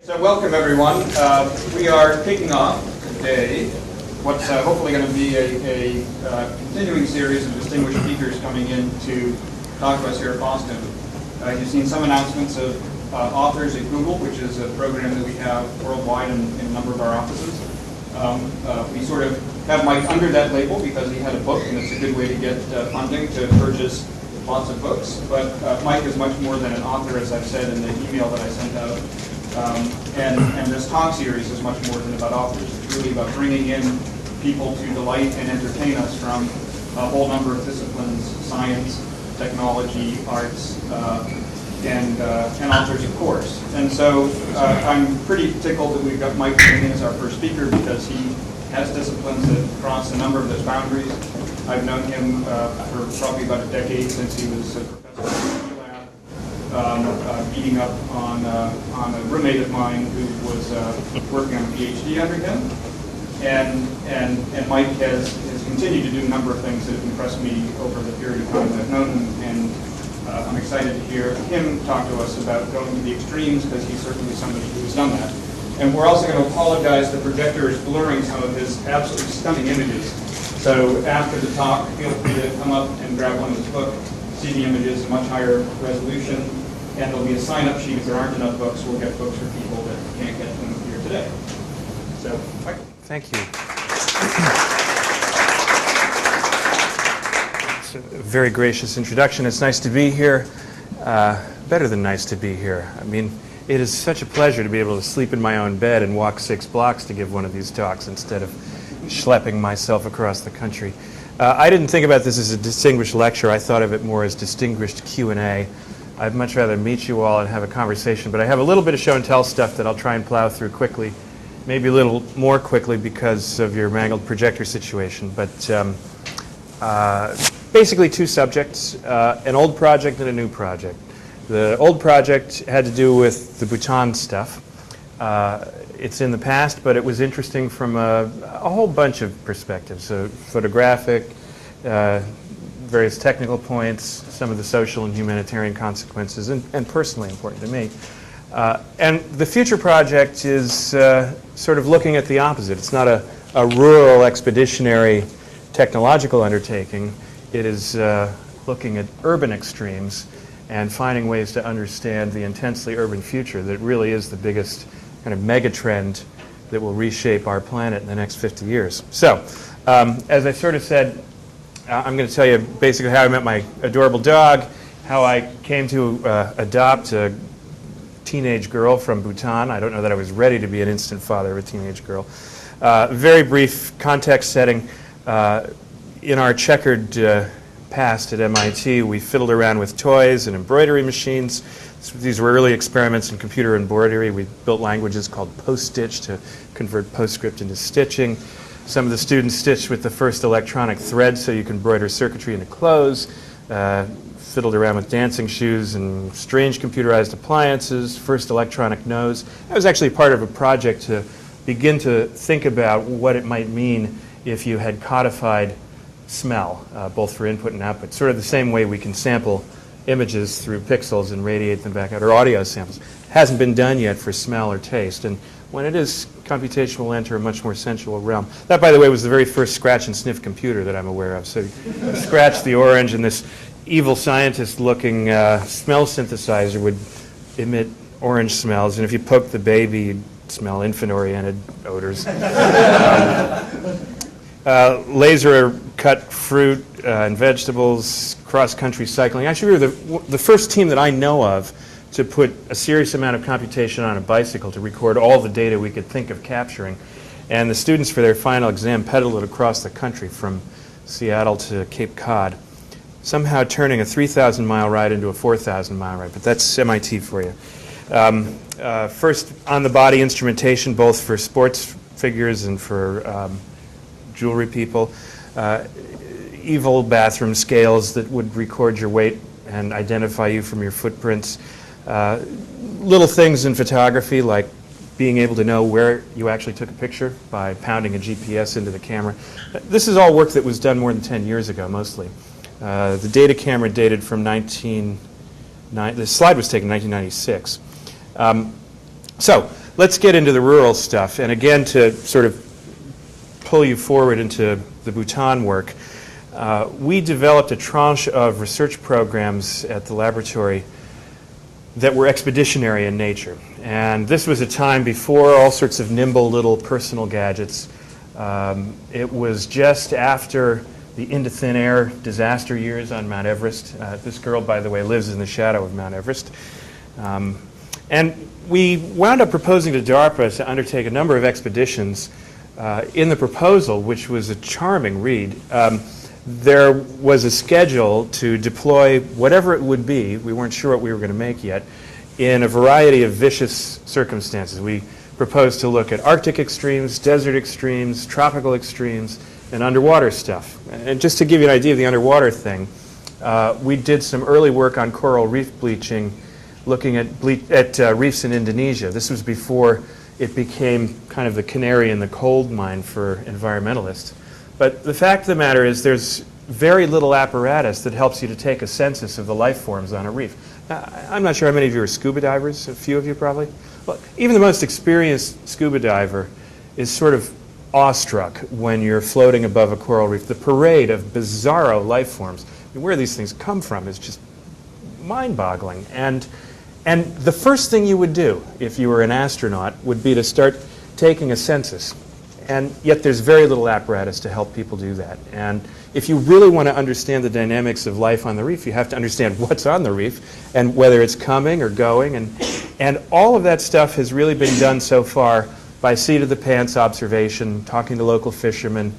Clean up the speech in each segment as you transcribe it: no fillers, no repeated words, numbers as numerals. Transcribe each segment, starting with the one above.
So welcome everyone. We are kicking off today what's hopefully going to be a continuing series of distinguished speakers coming in to talk to us here at Boston. You've seen some announcements of authors at Google, which is a program that we have worldwide in a number of our offices. We sort of have Mike under that label because he had a book, and it's a good way to get funding to purchase lots of books. But Mike is much more than an author, as I've said in the email that I sent out. And this talk series is much more than about authors. It's really about bringing in people to delight and entertain us from a whole number of disciplines: science, technology, arts, and authors, of course. And so I'm pretty tickled that we've got Mike coming in as our first speaker because he has disciplines that cross a number of those boundaries. I've known him for probably about a decade, since he was a professor at Shangri-la, beating up on a roommate of mine who was working on a PhD under him. And Mike has continued to do a number of things that have impressed me over the period of time that I've known him, and I'm excited to hear him talk to us about going to the extremes, because he's certainly somebody who's done that. And we're also going to apologize, the projector is blurring some of his absolutely stunning images. So after the talk, feel free to come up and grab one of his books, see the images in much higher resolution, and there'll be a sign-up sheet. If there aren't enough books, we'll get books for people that can't get them here today. So, Mike. Thank you. It's a very gracious introduction. It's nice to be here. Better than nice to be here. I mean, it is such a pleasure to be able to sleep in my own bed and walk 6 blocks to give one of these talks instead of schlepping myself across the country. I didn't think about this as a distinguished lecture. I thought of it more as distinguished Q&A. I'd much rather meet you all and have a conversation, but I have a little bit of show and tell stuff that I'll try and plow through quickly, maybe a little more quickly because of your mangled projector situation. But basically 2 subjects, an old project and a new project. The old project had to do with the Bhutan stuff. It's in the past, but it was interesting from a whole bunch of perspectives. So photographic, various technical points, some of the social and humanitarian consequences, and personally important to me. And the future project is sort of looking at the opposite. It's not a rural expeditionary technological undertaking. It is looking at urban extremes and finding ways to understand the intensely urban future that really is the biggest kind of mega trend that will reshape our planet in the next 50 years. So, as I sort of said, I'm going to tell you basically how I met my adorable dog, how I came to adopt a teenage girl from Bhutan. I don't know that I was ready to be an instant father of a teenage girl. Very brief context setting. In our checkered past at M.I.T, we fiddled around with toys and embroidery machines. These were early experiments in computer embroidery. We built languages called post-stitch to convert postscript into stitching. Some of the students stitched with the first electronic thread so you can embroider circuitry into clothes. Fiddled around with dancing shoes and strange computerized appliances, first electronic nose. I was actually part of a project to begin to think about what it might mean if you had codified smell, both for input and output, sort of the same way we can sample images through pixels and radiate them back out, or audio samples. Hasn't been done yet for smell or taste, and when it is, computation will enter a much more sensual realm. That, by the way, was the very first scratch and sniff computer that I'm aware of. So you scratch the orange, and this evil scientist-looking smell synthesizer would emit orange smells, and if you poke the baby, you'd smell infant-oriented odors. Laser-cut fruit and vegetables, cross-country cycling. Actually, we were the first team that I know of to put a serious amount of computation on a bicycle to record all the data we could think of capturing. And the students, for their final exam, pedaled it across the country from Seattle to Cape Cod, somehow turning a 3,000-mile ride into a 4,000-mile ride. But that's MIT for you. First on-the-body instrumentation, both for sports figures and for jewelry people. Evil bathroom scales that would record your weight and identify you from your footprints. Little things in photography, like being able to know where you actually took a picture by pounding a GPS into the camera. This is all work that was done more than 10 years ago, mostly. The data camera dated from the slide was taken in 1996. So let's get into the rural stuff. And again, to sort of pull you forward into the Bhutan work, we developed a tranche of research programs at the laboratory that were expeditionary in nature. And this was a time before all sorts of nimble little personal gadgets. It was just after the into thin air disaster years on Mount Everest. This girl, by the way, lives in the shadow of Mount Everest. And we wound up proposing to DARPA to undertake a number of expeditions. In the proposal, which was a charming read, there was a schedule to deploy whatever it would be, we weren't sure what we were going to make yet, in a variety of vicious circumstances. We proposed to look at Arctic extremes, desert extremes, tropical extremes, and underwater stuff. And just to give you an idea of the underwater thing, we did some early work on coral reef bleaching, looking at reefs in Indonesia. This was before it became kind of the canary in the coal mine for environmentalists. But the fact of the matter is there's very little apparatus that helps you to take a census of the life forms on a reef. I'm not sure how many of you are scuba divers, a few of you probably. Well, even the most experienced scuba diver is sort of awestruck when you're floating above a coral reef. The parade of bizarro life forms, I mean, where these things come from is just mind-boggling. And the first thing you would do if you were an astronaut would be to start taking a census. And yet there's very little apparatus to help people do that. And if you really want to understand the dynamics of life on the reef, you have to understand what's on the reef and whether it's coming or going. And all of that stuff has really been done so far by seat-of-the-pants observation, talking to local fishermen,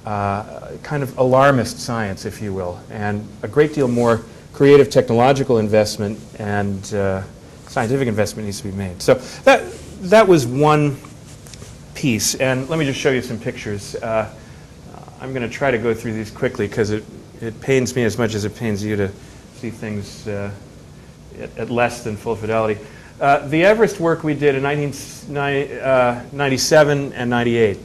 kind of alarmist science, if you will. And a great deal more creative technological investment and scientific investment needs to be made. So that was one piece. And let me just show you some pictures. I'm going to try to go through these quickly because it pains me as much as it pains you to see things at less than full fidelity. The Everest work we did in 1997 and 98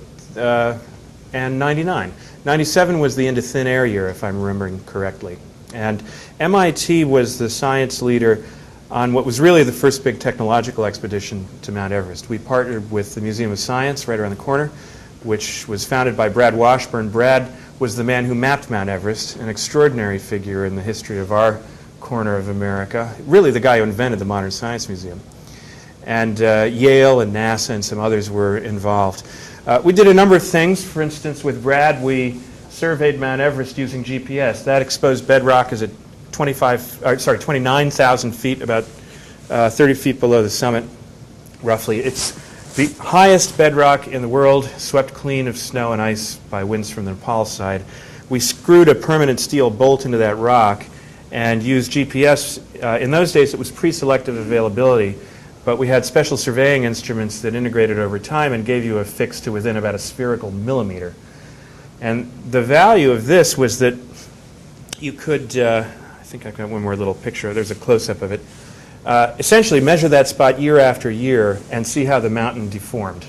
and 99. 97 was the into thin air year, if I'm remembering correctly. And M.I.T. was the science leader on what was really the first big technological expedition to Mount Everest. We partnered with the Museum of Science right around the corner, which was founded by Brad Washburn. Brad was the man who mapped Mount Everest, an extraordinary figure in the history of our corner of America, really the guy who invented the Modern Science Museum. And Yale and NASA and some others were involved. We did a number of things. For instance, with Brad, we surveyed Mount Everest using GPS. That exposed bedrock is at 29,000 feet, about 30 feet below the summit, roughly. It's the highest bedrock in the world, swept clean of snow and ice by winds from the Nepal side. We screwed a permanent steel bolt into that rock and used GPS. In those days, it was pre-selective availability, but we had special surveying instruments that integrated over time and gave you a fix to within about a spherical millimeter. And the value of this was that you could, I think I've got one more little picture. There's a close-up of it. Essentially measure that spot year after year and see how the mountain deformed.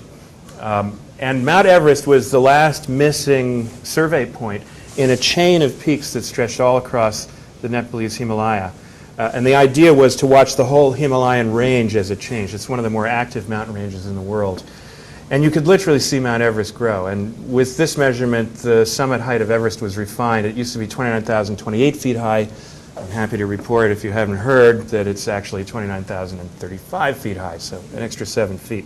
And Mount Everest was the last missing survey point in a chain of peaks that stretched all across the Nepalese Himalaya. And the idea was to watch the whole Himalayan range as it changed. It's one of the more active mountain ranges in the world. And you could literally see Mount Everest grow. And with this measurement, the summit height of Everest was refined. It used to be 29,028 feet high. I'm happy to report, if you haven't heard, that it's actually 29,035 feet high, so an extra 7 feet.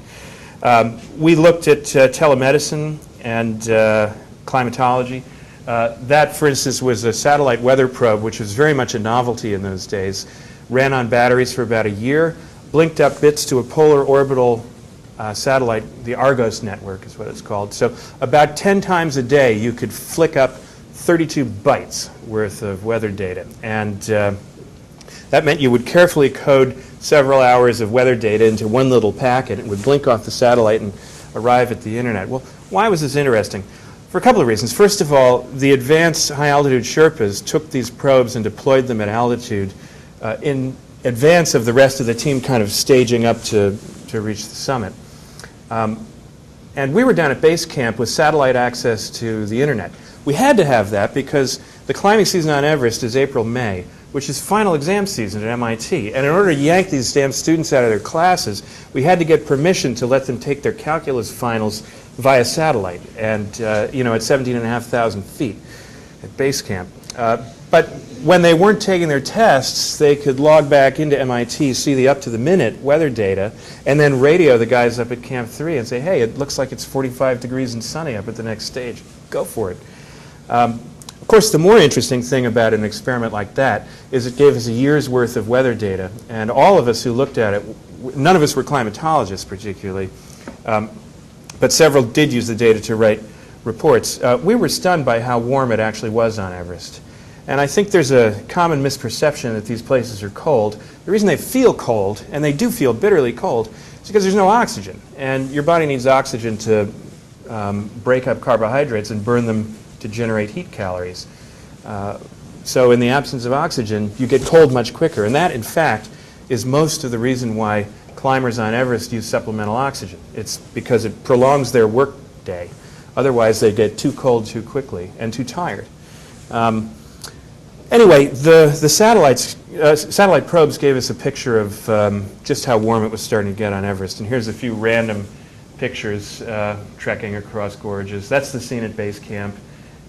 We looked at telemedicine and climatology. That, for instance, was a satellite weather probe, which was very much a novelty in those days. Ran on batteries for about a year, blinked up bits to a polar orbital satellite, the Argos network is what it's called. So about 10 times a day you could flick up 32 bytes worth of weather data. And that meant you would carefully code several hours of weather data into one little packet. It would blink off the satellite and arrive at the internet. Well, why was this interesting? For a couple of reasons. First of all, the advanced high-altitude Sherpas took these probes and deployed them at altitude in advance of the rest of the team kind of staging up to reach the summit. And we were down at base camp with satellite access to the internet. We had to have that because the climbing season on Everest is April, May. which is final exam season at MIT. And in order to yank these damn students out of their classes, we had to get permission to let them take their calculus finals via satellite, and at 17,500 feet at base camp. But when they weren't taking their tests, they could log back into MIT, see the up-to-the-minute weather data, and then radio the guys up at Camp 3 and say, hey, it looks like it's 45 degrees and sunny up at the next stage. Go for it. Of course, the more interesting thing about an experiment like that is it gave us a year's worth of weather data, and all of us who looked at it, none of us were climatologists particularly, but several did use the data to write reports. We were stunned by how warm it actually was on Everest. And I think there's a common misperception that these places are cold. The reason they feel cold, and they do feel bitterly cold, is because there's no oxygen. And your body needs oxygen to break up carbohydrates and burn them to generate heat calories. So in the absence of oxygen, you get cold much quicker. And that, in fact, is most of the reason why climbers on Everest use supplemental oxygen. It's because it prolongs their work day. Otherwise, they get too cold too quickly and too tired. Anyway, the satellite probes gave us a picture of just how warm it was starting to get on Everest. And here's a few random pictures trekking across gorges. That's the scene at base camp.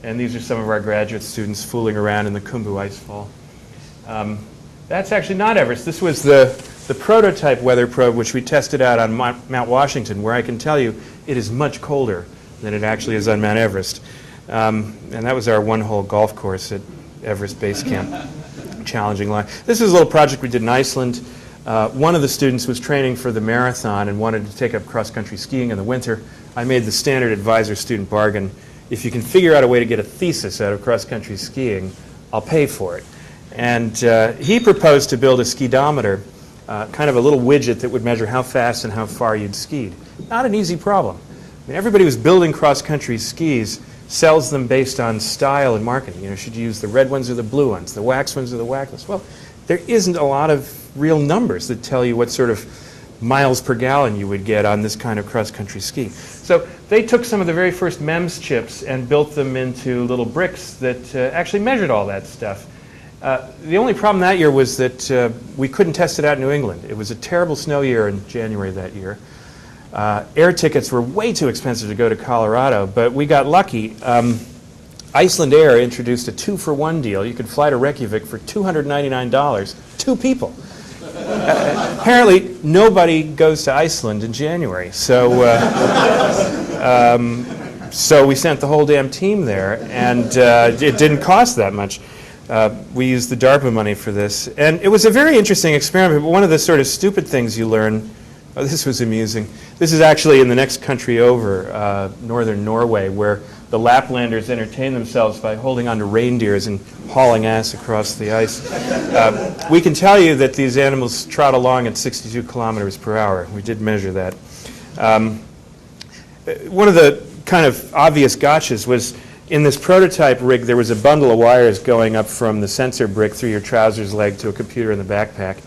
And these are some of our graduate students fooling around in the Khumbu icefall. That's actually not Everest. This was the prototype weather probe, which we tested out on Mount Washington, where I can tell you it is much colder than it actually is on Mount Everest. And that was our one-hole golf course at Everest Base Camp. Challenging life. This is a little project we did in Iceland. One of the students was training for the marathon and wanted to take up cross-country skiing in the winter. I made the standard advisor-student bargain. If you can figure out a way to get a thesis out of cross-country skiing, I'll pay for it. And he proposed to build a skidometer, kind of a little widget that would measure how fast and how far you'd skied. Not an easy problem. I mean, everybody who's building cross-country skis sells them based on style and marketing. You know, should you use the red ones or the blue ones, the wax ones or the waxless? Well, there isn't a lot of real numbers that tell you what sort of miles per gallon you would get on this kind of cross-country ski. So they took some of the very first MEMS chips and built them into little bricks that actually measured all that stuff. The only problem that year was that we couldn't test it out in New England. It was a terrible snow year in January that year. Air tickets were way too expensive to go to Colorado, but we got lucky. Iceland Air introduced a 2-for-1 deal. You could fly to Reykjavik for $299, 2 people. Apparently, nobody goes to Iceland in January, so we sent the whole damn team there, and it didn't cost that much. We used the DARPA money for this, and it was a very interesting experiment, but one of the sort of stupid things you learn, oh, this was amusing. This is actually in the next country over, northern Norway, where the Laplanders entertain themselves by holding onto reindeers and hauling ass across the ice. We can tell you that these animals trot along at 62 kilometers per hour. We did measure that. One of the kind of obvious gotchas was in this prototype rig, there was a bundle of wires going up from the sensor brick through your trousers leg to a computer in the backpack.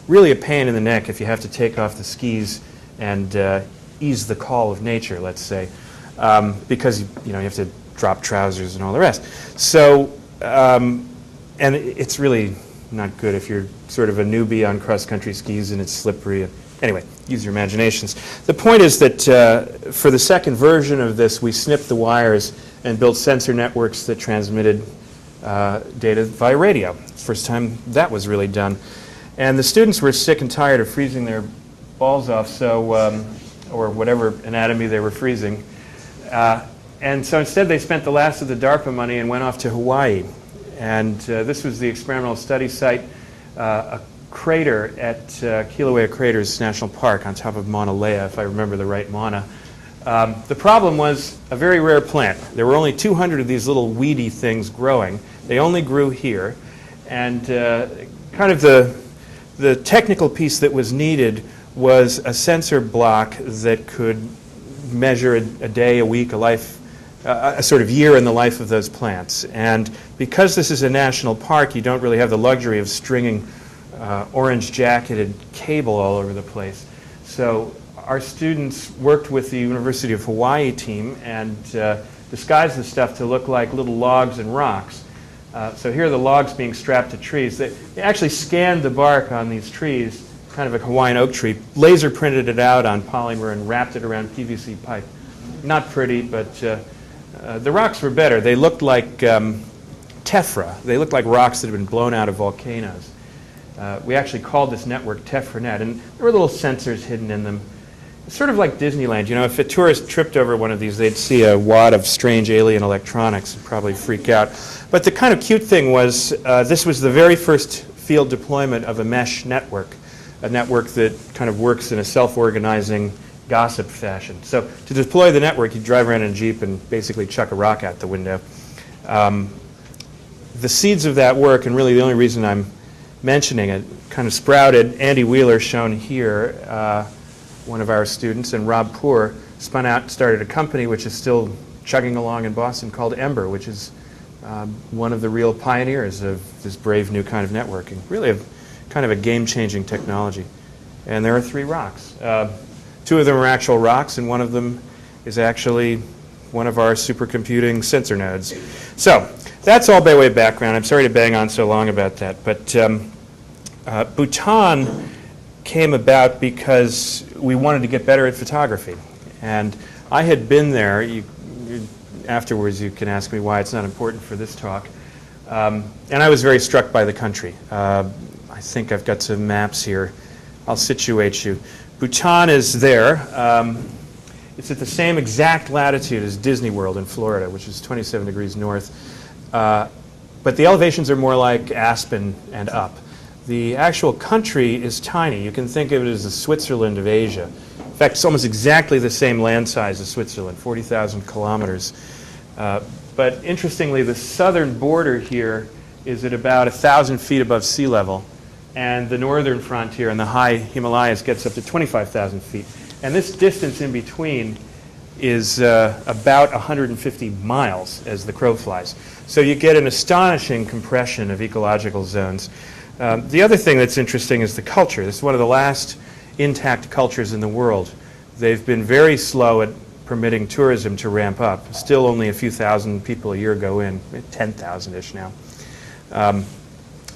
Really a pain in the neck if you have to take off the skis and ease the call of nature, let's say, because you have to drop trousers and all the rest. So, and it's really not good if you're sort of a newbie on cross-country skis and it's slippery. Anyway, use your imaginations. The point is that for the second version of this, we snipped the wires and built sensor networks that transmitted data via radio. First time that was really done. And the students were sick and tired of freezing their balls off, so or whatever anatomy they were freezing. And so instead they spent the last of the DARPA money and went off to Hawaii. And this was the experimental study site, a crater at Kilauea Craters National Park on top of Mauna Lea, if I remember the right Mauna. The problem was a very rare plant. There were only 200 of these little weedy things growing. They only grew here. And kind of the technical piece that was needed was a sensor block that could measure a day, a week, a life, a sort of year in the life of those plants. And because this is a national park, you don't really have the luxury of stringing orange-jacketed cable all over the place. So our students worked with the University of Hawaii team and disguised the stuff to look like little logs and rocks. So here are the logs being strapped to trees. They actually scanned the bark on these trees, kind of a Hawaiian oak tree, laser printed it out on polymer and wrapped it around PVC pipe. Not pretty, but the rocks were better. They looked like tephra. They looked like rocks that had been blown out of volcanoes. We actually called this network TephraNet, and there were little sensors hidden in them. It's sort of like Disneyland. You know, if a tourist tripped over one of these, they'd see a wad of strange alien electronics and probably freak out. But the kind of cute thing was this was the very first field deployment of a mesh network, a network that kind of works in a self-organizing gossip fashion. So to deploy the network, you drive around in a Jeep and basically chuck a rock out the window. The seeds of that work, and really the only reason I'm mentioning it, kind of sprouted. Andy Wheeler, shown here, one of our students, and Rob Poor spun out and started a company which is still chugging along in Boston called Ember, which is one of the real pioneers of this brave new kind of networking. Really kind of a game-changing technology. And there are 3 rocks. 2 of them are actual rocks, and one of them is actually one of our supercomputing sensor nodes. So that's all by way of background. I'm sorry to bang on so long about that. But Bhutan came about because we wanted to get better at photography. And I had been there. Afterwards, you can ask me why it's not important for this talk. And I was very struck by the country. I think I've got some maps here. I'll situate you. Bhutan is there. It's at the same exact latitude as Disney World in Florida, which is 27 degrees north. But the elevations are more like Aspen and up. The actual country is tiny. You can think of it as the Switzerland of Asia. In fact, it's almost exactly the same land size as Switzerland, 40,000 kilometers. But interestingly, the southern border here is at about 1,000 feet above sea level, and the northern frontier in the high Himalayas gets up to 25,000 feet. And this distance in between is about 150 miles as the crow flies. So you get an astonishing compression of ecological zones. The other thing that's interesting is the culture. This is one of the last intact cultures in the world. They've been very slow at permitting tourism to ramp up. Still only a few thousand people a year go in, 10,000-ish now. In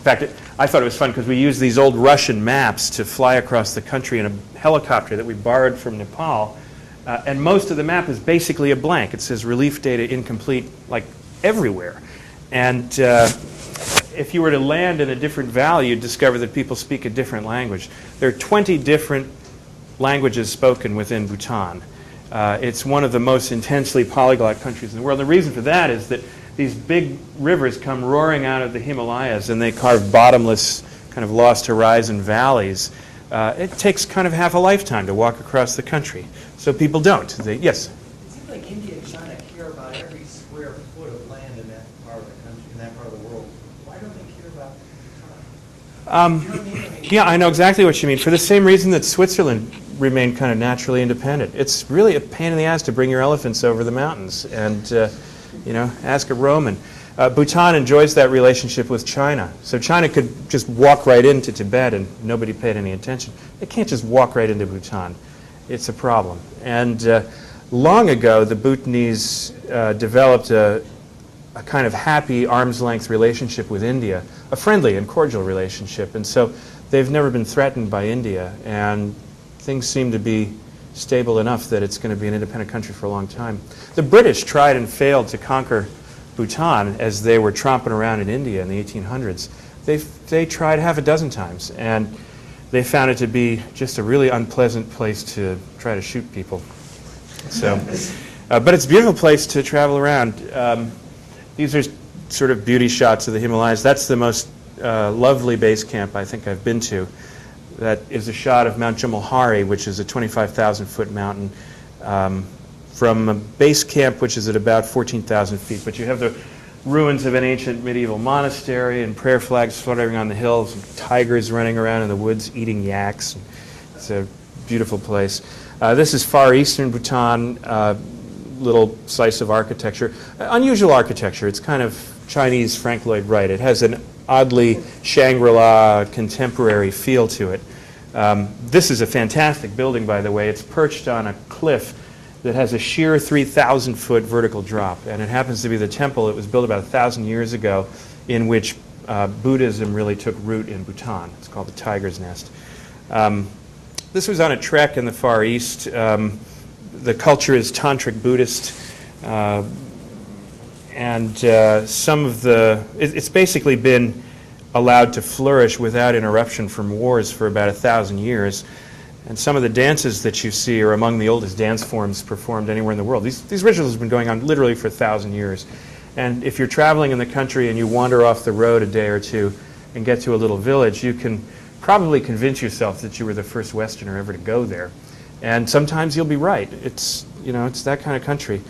fact, I thought it was fun because we used these old Russian maps to fly across the country in a helicopter that we borrowed from Nepal. And most of the map is basically a blank. It says relief data incomplete, like everywhere. And if you were to land in a different valley, you'd discover that people speak a different language. There are 20 different languages spoken within Bhutan. It's one of the most intensely polyglot countries in the world. The reason for that is that these big rivers come roaring out of the Himalayas, and they carve bottomless, kind of lost horizon valleys. It takes kind of half a lifetime to walk across the country. So people don't. Yes? It seems like India and China care about every square foot of land in that part of the country, in that part of the world. Why don't they care about Bhutan? You know what I mean? Yeah, I know exactly what you mean. For the same reason that Switzerland remained kind of naturally independent. It's really a pain in the ass to bring your elephants over the mountains and, ask a Roman. Bhutan enjoys that relationship with China. So China could just walk right into Tibet and nobody paid any attention. They can't just walk right into Bhutan. It's a problem. And long ago, the Bhutanese developed a kind of happy arm's-length relationship with India, a friendly and cordial relationship. And so they've never been threatened by India. And things seem to be stable enough that it's going to be an independent country for a long time. The British tried and failed to conquer Bhutan as they were tromping around in India in the 1800s. They tried half a dozen times, and they found it to be just a really unpleasant place to try to shoot people. So, but it's a beautiful place to travel around. These are sort of beauty shots of the Himalayas. That's the most lovely base camp I think I've been to. That is a shot of Mount Jumalhari, which is a 25,000-foot mountain, from a base camp which is at about 14,000 feet. But you have the ruins of an ancient medieval monastery and prayer flags fluttering on the hills, and tigers running around in the woods eating yaks. It's a beautiful place. This is far eastern Bhutan, little slice of architecture. Unusual architecture. It's kind of Chinese Frank Lloyd Wright. It has an oddly Shangri-La contemporary feel to it. This is a fantastic building, by the way. It's perched on a cliff that has a sheer 3,000-foot vertical drop, and it happens to be the temple. It was built about 1,000 years ago in which Buddhism really took root in Bhutan. It's called the Tiger's Nest. This was on a trek in the Far East. The culture is Tantric Buddhist, and it's basically been allowed to flourish without interruption from wars for about 1,000 years. And some of the dances that you see are among the oldest dance forms performed anywhere in the world. These rituals have been going on literally for 1,000 years. And if you're traveling in the country and you wander off the road a day or two and get to a little village, you can probably convince yourself that you were the first Westerner ever to go there. And sometimes you'll be right. It's that kind of country.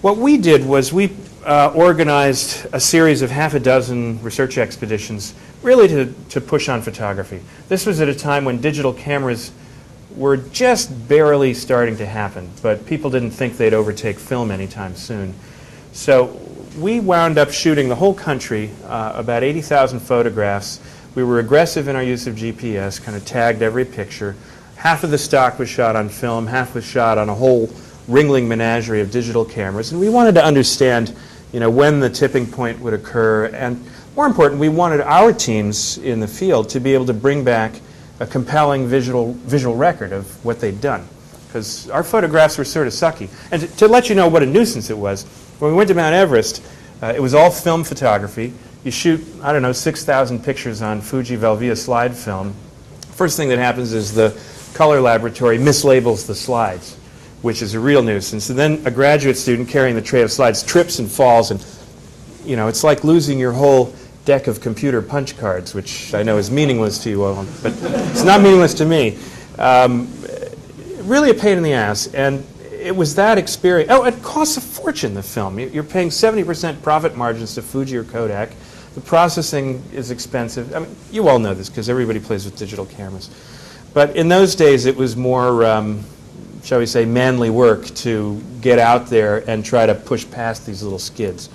What we did was we organized a series of half a dozen research expeditions really to push on photography. This was at a time when digital cameras were just barely starting to happen, but people didn't think they'd overtake film anytime soon. So we wound up shooting the whole country, about 80,000 photographs. We were aggressive in our use of GPS, kind of tagged every picture. Half of the stock was shot on film, half was shot on a whole ringling menagerie of digital cameras, and we wanted to understand, when the tipping point would occur, and more important, we wanted our teams in the field to be able to bring back a compelling visual record of what they'd done, because our photographs were sort of sucky. And to let you know what a nuisance it was, when we went to Mount Everest, it was all film photography. You shoot, 6,000 pictures on Fuji Velvia slide film. First thing that happens is the color laboratory mislabels the slides, which is a real nuisance. And then a graduate student carrying the tray of slides trips and falls, and it's like losing your whole deck of computer punch cards, which I know is meaningless to you all, but it's not meaningless to me. Really a pain in the ass, and it was that experience. Oh, it costs a fortune, the film. You're paying 70% profit margins to Fuji or Kodak. The processing is expensive. I mean, you all know this because everybody plays with digital cameras. But in those days, it was more, shall we say, manly work to get out there and try to push past these little skids.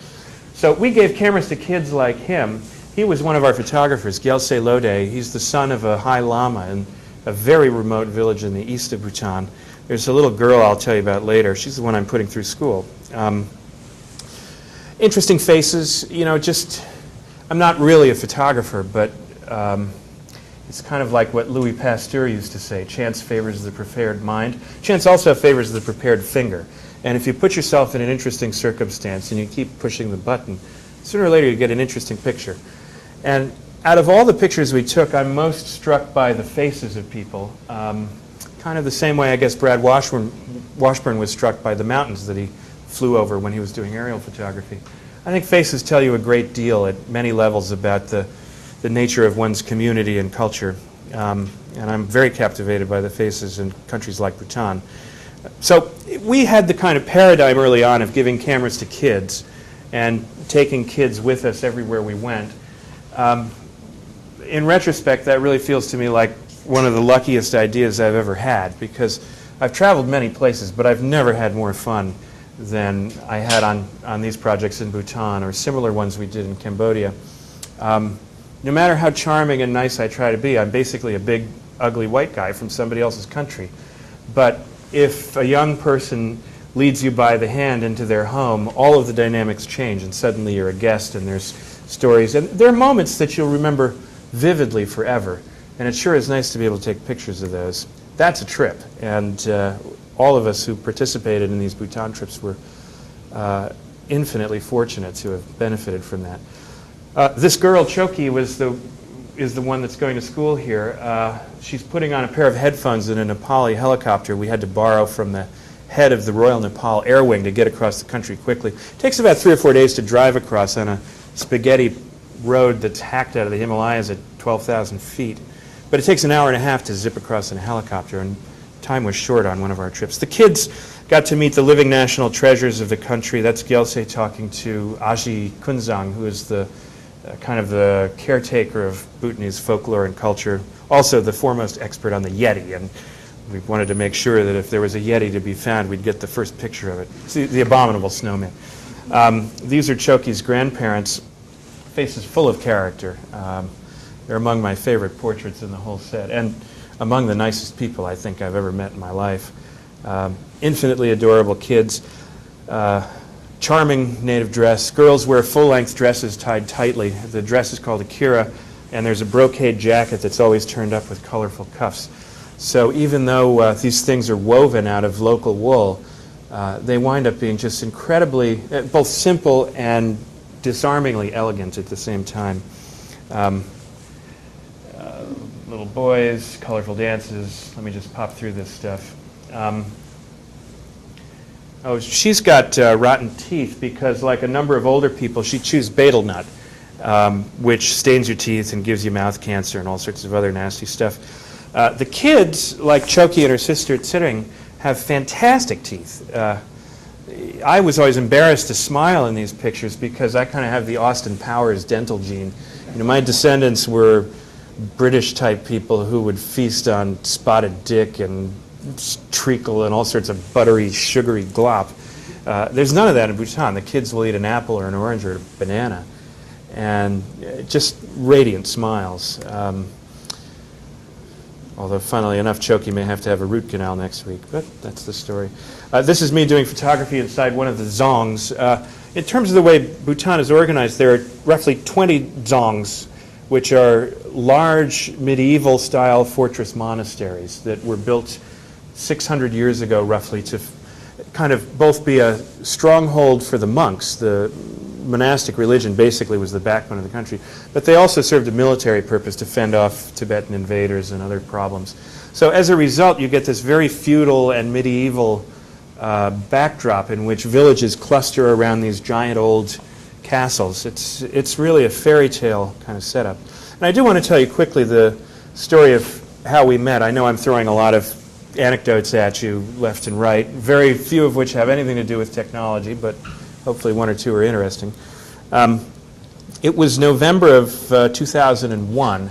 So we gave cameras to kids like him. He was one of our photographers, Gyelsey Loday. He's the son of a high lama in a very remote village in the east of Bhutan. There's a little girl I'll tell you about later. She's the one I'm putting through school. Interesting faces. I'm not really a photographer, but it's kind of like what Louis Pasteur used to say, chance favors the prepared mind. Chance also favors the prepared finger. And if you put yourself in an interesting circumstance and you keep pushing the button, sooner or later you get an interesting picture. And out of all the pictures we took, I'm most struck by the faces of people. Kind of the same way I guess Brad Washburn was struck by the mountains that he flew over when he was doing aerial photography. I think faces tell you a great deal at many levels about the nature of one's community and culture. And I'm very captivated by the faces in countries like Bhutan. So we had the kind of paradigm early on of giving cameras to kids and taking kids with us everywhere we went. In retrospect, that really feels to me like one of the luckiest ideas I've ever had, because I've traveled many places, but I've never had more fun than I had on these projects in Bhutan or similar ones we did in Cambodia. No matter how charming and nice I try to be, I'm basically a big, ugly white guy from somebody else's country. But if a young person leads you by the hand into their home, all of the dynamics change, and suddenly you're a guest, and there's stories. And there are moments that you'll remember vividly forever, and it sure is nice to be able to take pictures of those. That's a trip, and all of us who participated in these Bhutan trips were infinitely fortunate to have benefited from that. This girl, Choki, is the one that's going to school here. She's putting on a pair of headphones in a Nepali helicopter we had to borrow from the head of the Royal Nepal Air Wing to get across the country quickly. It takes about 3 or 4 days to drive across on a spaghetti road that's hacked out of the Himalayas at 12,000 feet. But it takes an hour and a half to zip across in a helicopter, and time was short on one of our trips. The kids got to meet the living national treasures of the country. That's Gyelsey talking to Aji Kunzang, who is the kind of the caretaker of Bhutanese folklore and culture, also the foremost expert on the Yeti, and we wanted to make sure that if there was a Yeti to be found, we'd get the first picture of it. It's the abominable snowman. These are Choki's grandparents, faces full of character. They're among my favorite portraits in the whole set, and among the nicest people I think I've ever met in my life. Infinitely adorable kids. charming native dress. Girls wear full-length dresses tied tightly. The dress is called a kira, and there's a brocade jacket that's always turned up with colorful cuffs. So even though these things are woven out of local wool, they wind up being just incredibly, both simple and disarmingly elegant at the same time. Little boys, colorful dances. Let me just pop through this stuff. She's got rotten teeth because, like a number of older people, she chews betel nut, which stains your teeth and gives you mouth cancer and all sorts of other nasty stuff. The kids, like Choki and her sister Tsering, have fantastic teeth. I was always embarrassed to smile in these pictures because I kind of have the Austin Powers dental gene. My descendants were British-type people who would feast on spotted dick and treacle and all sorts of buttery, sugary glop. There's none of that in Bhutan. The kids will eat an apple or an orange or a banana, and just radiant smiles. Although, funnily enough, Choki may have to have a root canal next week, but that's the story. This is me doing photography inside one of the dzongs. In terms of the way Bhutan is organized, there are roughly 20 dzongs, which are large medieval-style fortress monasteries that were built 600 years ago, roughly, to kind of both be a stronghold for the monks. The monastic religion basically was the backbone of the country, but they also served a military purpose to fend off Tibetan invaders and other problems. So as a result, you get this very feudal and medieval backdrop in which villages cluster around these giant old castles. It's really a fairy tale kind of setup. And I do want to tell you quickly the story of how we met. I know I'm throwing a lot of anecdotes at you left and right, very few of which have anything to do with technology, but hopefully one or two are interesting. It was November of 2001,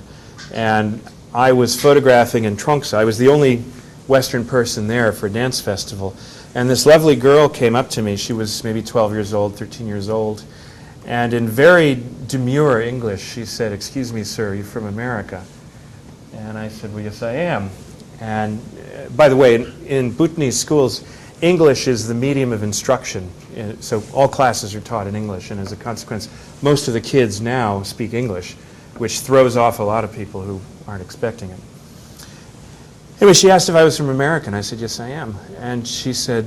and I was photographing in Trongsa. I was the only Western person there for a dance festival. And this lovely girl came up to me. She was maybe 12 years old, 13 years old. And in very demure English, she said, "Excuse me, sir, are you from America?" And I said, "Well, yes, I am." And by the way, in Bhutanese schools, English is the medium of instruction. So all classes are taught in English. And as a consequence, most of the kids now speak English, which throws off a lot of people who aren't expecting it. Anyway, she asked if I was from America, and I said, "Yes, I am." And she said,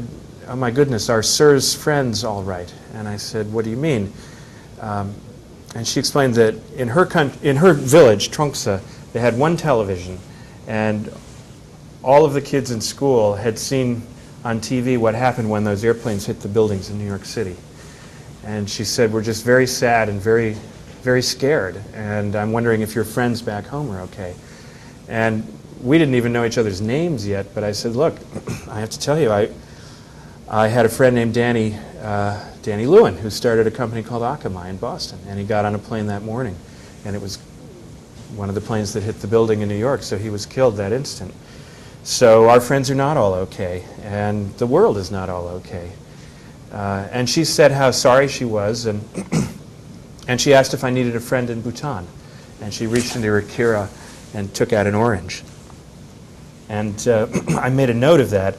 "Oh my goodness, are sir's friends all right?" And I said, "What do you mean?" And she explained that in her village, Trongsa, they had one television, and all of the kids in school had seen on TV what happened when those airplanes hit the buildings in New York City. And she said, "We're just very sad and very, very scared, and I'm wondering if your friends back home are okay." And we didn't even know each other's names yet, but I said, "Look, I have to tell you, I had a friend named Danny Lewin who started a company called Akamai in Boston, and he got on a plane that morning, and it was one of the planes that hit the building in New York, so he was killed that instant. So our friends are not all okay, and the world is not all okay." And she said how sorry she was, and she asked if I needed a friend in Bhutan, and she reached into her kira and took out an orange. And I made a note of that,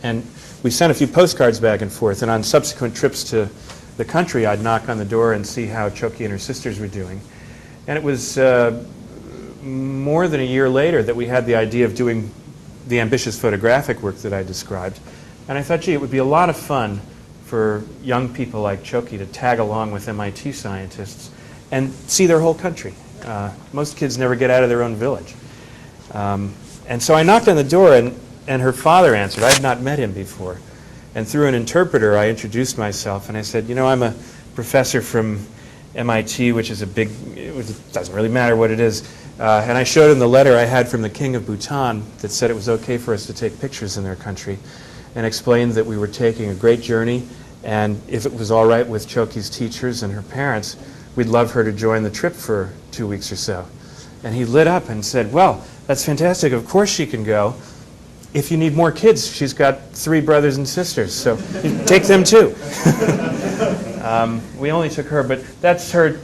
and we sent a few postcards back and forth, and on subsequent trips to the country, I'd knock on the door and see how Choki and her sisters were doing. And it was more than a year later that we had the idea of doing the ambitious photographic work that I described. And I thought, gee, it would be a lot of fun for young people like Choki to tag along with MIT scientists and see their whole country. Most kids never get out of their own village. And so I knocked on the door, and her father answered. I had not met him before. And through an interpreter, I introduced myself, and I said, "I'm a professor from MIT, which is it doesn't really matter what it is." And I showed him the letter I had from the king of Bhutan that said it was okay for us to take pictures in their country, and explained that we were taking a great journey, and if it was all right with Choki's teachers and her parents, we'd love her to join the trip for 2 weeks or so. And he lit up and said, "Well, that's fantastic. Of course she can go. If you need more kids, she's got 3 brothers and sisters, so take them too." We only took her, but that's her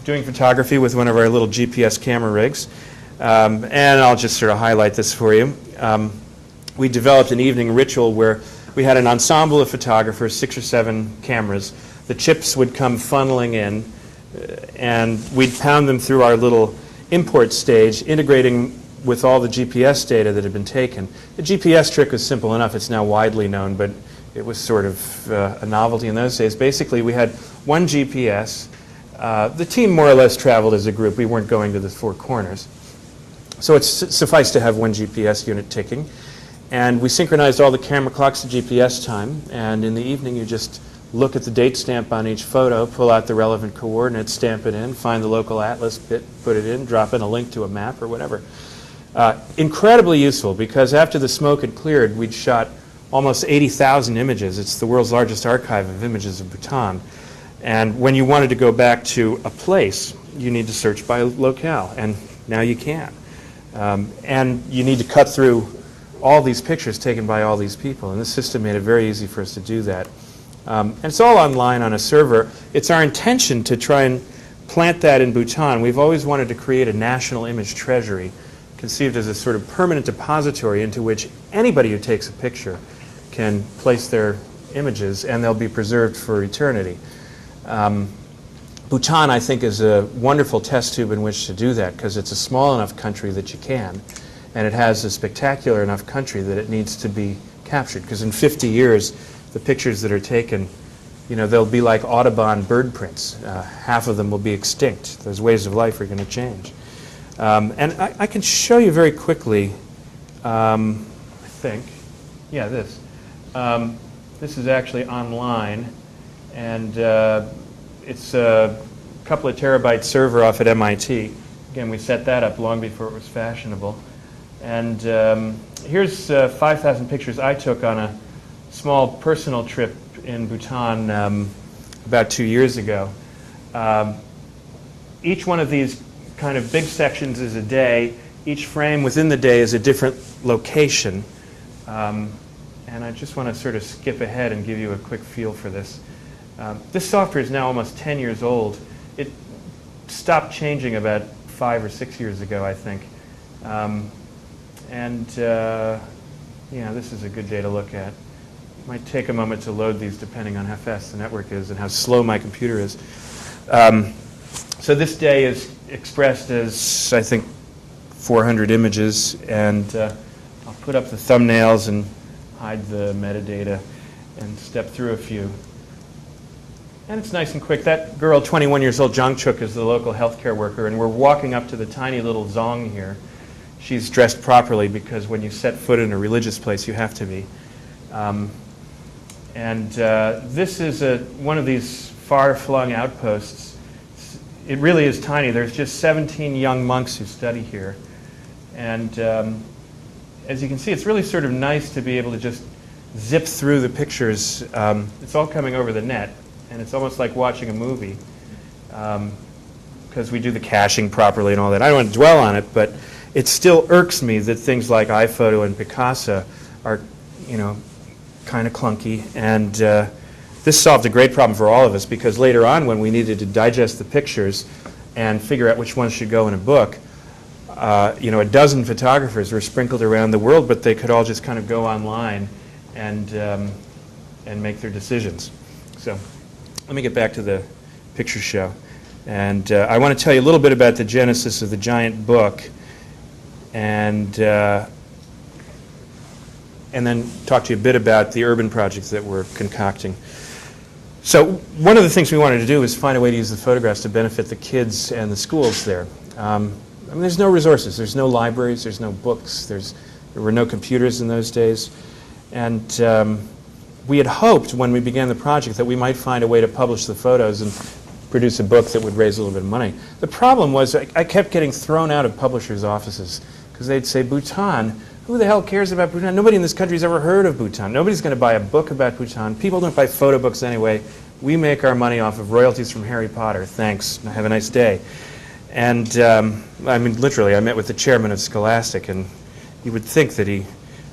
doing photography with one of our little GPS camera rigs. And I'll just sort of highlight this for you. We developed an evening ritual where we had an ensemble of photographers, 6 or 7 cameras. The chips would come funneling in, and we'd pound them through our little import stage, integrating with all the GPS data that had been taken. The GPS trick was simple enough. It's now widely known, but it was sort of a novelty in those days. Basically, we had one GPS. The team more or less traveled as a group. We weren't going to the 4 corners. So it's suffice to have one GPS unit ticking. And we synchronized all the camera clocks to GPS time. And in the evening, you just look at the date stamp on each photo, pull out the relevant coordinates, stamp it in, find the local atlas bit, put it in, drop in a link to a map or whatever. Incredibly useful, because after the smoke had cleared, we'd shot almost 80,000 images. It's the world's largest archive of images of Bhutan. And when you wanted to go back to a place, you need to search by locale, and now you can. And you need to cut through all these pictures taken by all these people, and this system made it very easy for us to do that. And it's all online on a server. It's our intention to try and plant that in Bhutan. We've always wanted to create a national image treasury, conceived as a sort of permanent depository into which anybody who takes a picture can place their images, and they'll be preserved for eternity. Bhutan, I think, is a wonderful test tube in which to do that, because it's a small enough country that you can, and it has a spectacular enough country that it needs to be captured, because in 50 years, the pictures that are taken, you know, they'll be like Audubon bird prints. Half of them will be extinct. Those ways of life are going to change. And I can show you very quickly, I think, yeah, this. This is actually online, and it's a couple of terabyte server off at M.I.T. Again, we set that up long before it was fashionable. And here's 5,000 pictures I took on a small personal trip in Bhutan about 2 years ago. Each one of these kind of big sections is a day. Each frame within the day is a different location. And I just want to sort of skip ahead and give you a quick feel for this. This software is now almost 10 years old. It stopped changing about 5 or 6 years ago, I think. Yeah, this is a good day to look at. It might take a moment to load these depending on how fast the network is and how slow my computer is. So this day is expressed as, I think, 400 images, and I'll put up the thumbnails and hide the metadata and step through a few. And it's nice and quick. That girl, 21 years old, Jangchuk, is the local healthcare worker, and we're walking up to the tiny little zong here. She's dressed properly because when you set foot in a religious place, you have to be. This is one of these far-flung outposts. It really is tiny. There's just 17 young monks who study here. And as you can see, it's really sort of nice to be able to just zip through the pictures. It's all coming over the net, and it's almost like watching a movie because we do the caching properly and all that. I don't want to dwell on it, but it still irks me that things like iPhoto and Picasa are, you know, kind of clunky. And this solved a great problem for all of us, because later on when we needed to digest the pictures and figure out which ones should go in a book, you know, a dozen photographers were sprinkled around the world, but they could all just kind of go online and make their decisions. So let me get back to the picture show. And I want to tell you a little bit about the genesis of the giant book, and then talk to you a bit about the urban projects that we're concocting. So one of the things we wanted to do was find a way to use the photographs to benefit the kids and the schools there. I mean, there's no resources. There's no libraries. There's no books. There were no computers in those days. And we had hoped when we began the project that we might find a way to publish the photos and produce a book that would raise a little bit of money. The problem was I kept getting thrown out of publishers' offices because they'd say, Bhutan? Who the hell cares about Bhutan? Nobody in this country has ever heard of Bhutan. Nobody's going to buy a book about Bhutan. People don't buy photo books anyway. We make our money off of royalties from Harry Potter. Thanks. Have a nice day. And I mean, literally, I met with the chairman of Scholastic, and you would think that he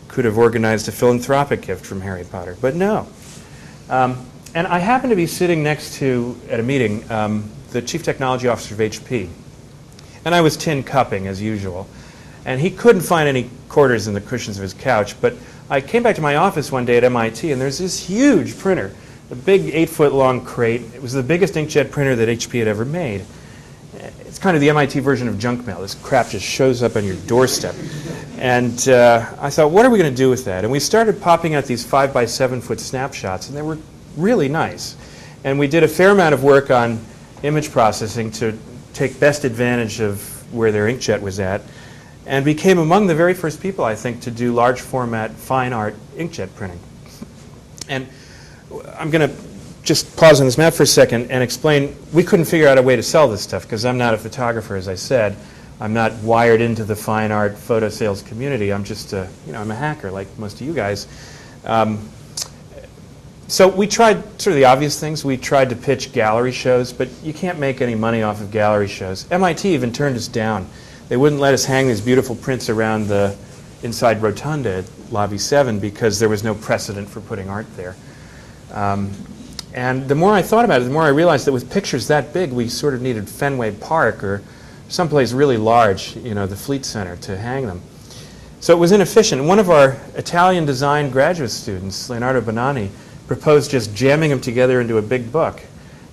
could have organized a philanthropic gift from Harry Potter, but no. And I happened to be sitting next to, at a meeting, the chief technology officer of HP. And I was tin cupping, as usual. And he couldn't find any quarters in the cushions of his couch, but I came back to my office one day at MIT, and there's this huge printer, a big 8-foot-long crate. It was the biggest inkjet printer that HP had ever made. It's kind of the MIT version of junk mail. This crap just shows up on your doorstep. And I thought, what are we going to do with that? And we started popping out these 5 by 7 foot snapshots, and they were really nice. And we did a fair amount of work on image processing to take best advantage of where their inkjet was at, and became among the very first people, I think, to do large format fine art inkjet printing. And I'm going to just pause on this map for a second and explain, we couldn't figure out a way to sell this stuff because I'm not a photographer, as I said. I'm not wired into the fine art photo sales community. I'm just, I'm a hacker like most of you guys. So we tried sort of the obvious things. We tried to pitch gallery shows, but you can't make any money off of gallery shows. MIT even turned us down. They wouldn't let us hang these beautiful prints around the inside rotunda at Lobby 7 because there was no precedent for putting art there. And the more I thought about it, the more I realized that with pictures that big, we sort of needed Fenway Park or someplace really large, the Fleet Center, to hang them. So it was inefficient. One of our Italian design graduate students, Leonardo Bonanni, proposed just jamming them together into a big book.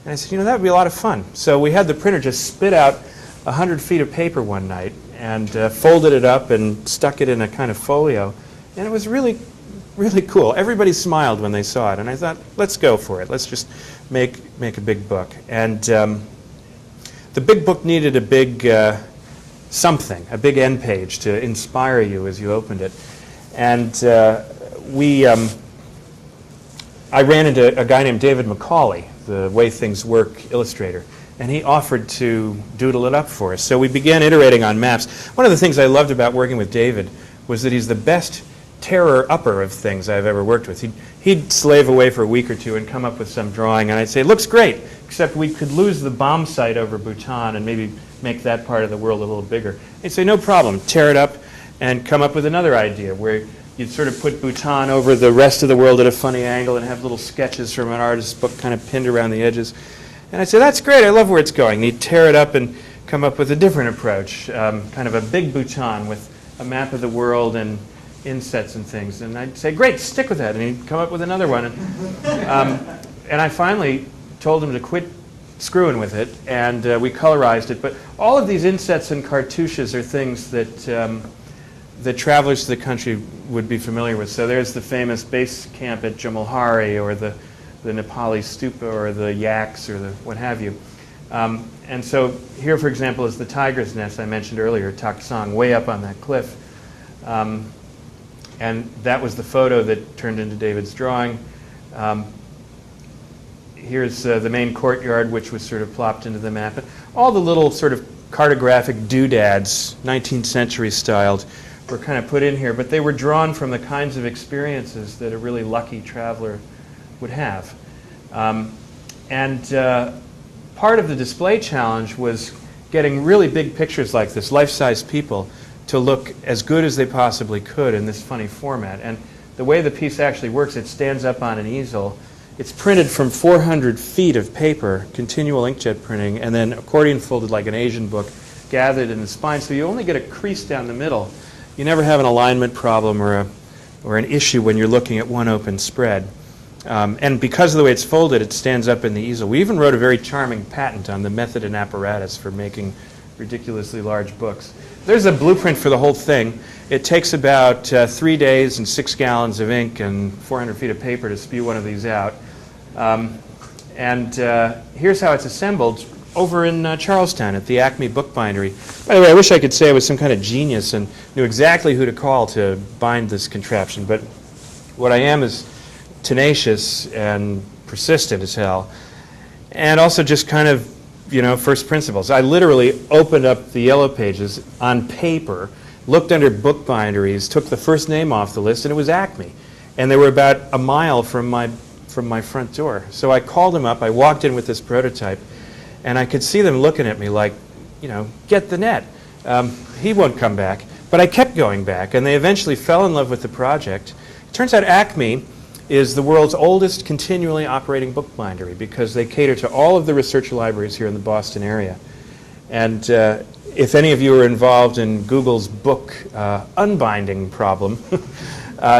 And I said, that would be a lot of fun. So we had the printer just spit out 100 feet of paper one night and folded it up and stuck it in a kind of folio. And it was really, really cool. Everybody smiled when they saw it. And I thought, let's go for it. Let's just make a big book. And the big book needed a big something, a big end page to inspire you as you opened it. And I ran into a guy named David Macaulay, the Way Things Work illustrator, and he offered to doodle it up for us. So we began iterating on maps. One of the things I loved about working with David was that he's the best terror-upper of things I've ever worked with. He'd slave away for a week or two and come up with some drawing, and I'd say, looks great, except we could lose the bomb site over Bhutan and maybe make that part of the world a little bigger. He'd say, no problem, tear it up and come up with another idea where you'd sort of put Bhutan over the rest of the world at a funny angle and have little sketches from an artist's book kind of pinned around the edges. And I'd say, that's great, I love where it's going. And he'd tear it up and come up with a different approach, kind of a big Bhutan with a map of the world and insets and things. And I'd say, great, stick with that. And he'd come up with another one. And I finally told him to quit screwing with it, and we colorized it. But all of these insets and cartouches are things that the travelers to the country would be familiar with. So there's the famous base camp at Jamalhari, or the Nepali stupa, or the yaks, or the what have you. And so here, for example, is the tiger's nest I mentioned earlier, Taksang, way up on that cliff. And that was the photo that turned into David's drawing. Here's the main courtyard, which was sort of plopped into the map. And all the little sort of cartographic doodads, 19th century styled, were kind of put in here, but they were drawn from the kinds of experiences that a really lucky traveler would have. Part of the display challenge was getting really big pictures like this, life-size people, to look as good as they possibly could in this funny format. And the way the piece actually works, it stands up on an easel. It's printed from 400 feet of paper, continual inkjet printing, and then accordion folded like an Asian book, gathered in the spine. So you only get a crease down the middle. You never have an alignment problem or an issue when you're looking at one open spread. And because of the way it's folded, it stands up in the easel. We even wrote a very charming patent on the method and apparatus for making ridiculously large books. There's a blueprint for the whole thing. It takes about 3 days and 6 gallons of ink and 400 feet of paper to spew one of these out. Here's how it's assembled over in Charlestown at the Acme Book Bindery. By the way, I wish I could say I was some kind of genius and knew exactly who to call to bind this contraption, but what I am is tenacious and persistent as hell, and also just kind of, first principles. I literally opened up the yellow pages on paper, looked under book binderies, took the first name off the list, and it was Acme. And they were about a mile from my front door. So I called them up, I walked in with this prototype, and I could see them looking at me like, get the net. He won't come back. But I kept going back, and they eventually fell in love with the project. It turns out Acme is the world's oldest continually operating book bindery because they cater to all of the research libraries here in the Boston area. And if any of you are involved in Google's book unbinding problem,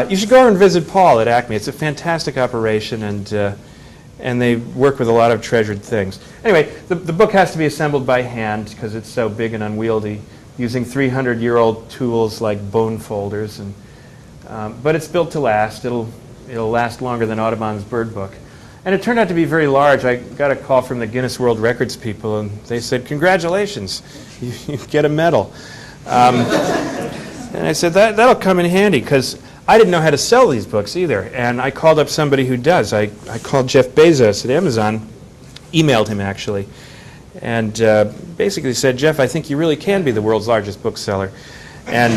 You should go over and visit Paul at Acme. It's a fantastic operation, and they work with a lot of treasured things. Anyway, the book has to be assembled by hand because it's so big and unwieldy, using 300-year-old tools like bone folders. But it's built to last. It'll last longer than Audubon's Bird Book. And it turned out to be very large. I got a call from the Guinness World Records people, and they said, "Congratulations, you get a medal." And I said, that'll come in handy, because I didn't know how to sell these books either. And I called up somebody who does. I called Jeff Bezos at Amazon, emailed him actually, and basically said, "Jeff, I think you really can be the world's largest bookseller." And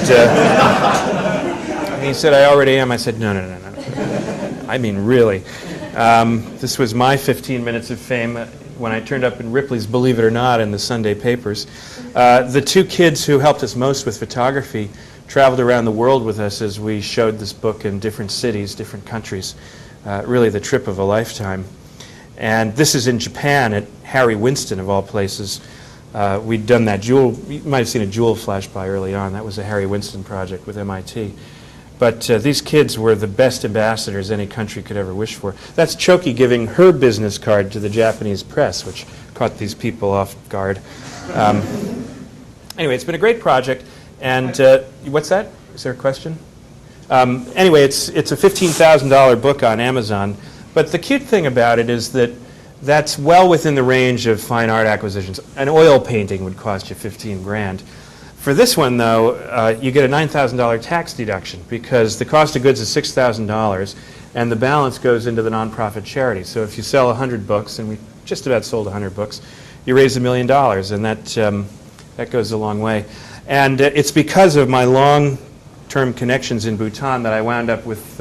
he said, "I already am." I said, No. I mean, really. This was my 15 minutes of fame when I turned up in Ripley's Believe It or Not in the Sunday papers. The two kids who helped us most with photography traveled around the world with us as we showed this book in different cities, different countries. Really the trip of a lifetime. And this is in Japan at Harry Winston, of all places. We'd done that Jewel, you might have seen a Jewel flash by early on. That was a Harry Winston project with M.I.T. But these kids were the best ambassadors any country could ever wish for. That's Choki giving her business card to the Japanese press, which caught these people off guard. Anyway, it's been a great project. And what's that? Is there a question? Anyway, it's a $15,000 book on Amazon. But the cute thing about it is that that's well within the range of fine art acquisitions. An oil painting would cost you 15 grand. For this one, though, you get a $9,000 tax deduction because the cost of goods is $6,000, and the balance goes into the nonprofit charity. So if you sell 100 books, and we just about sold 100 books, you raise $1 million, and that goes a long way. And it's because of my long-term connections in Bhutan that I wound up with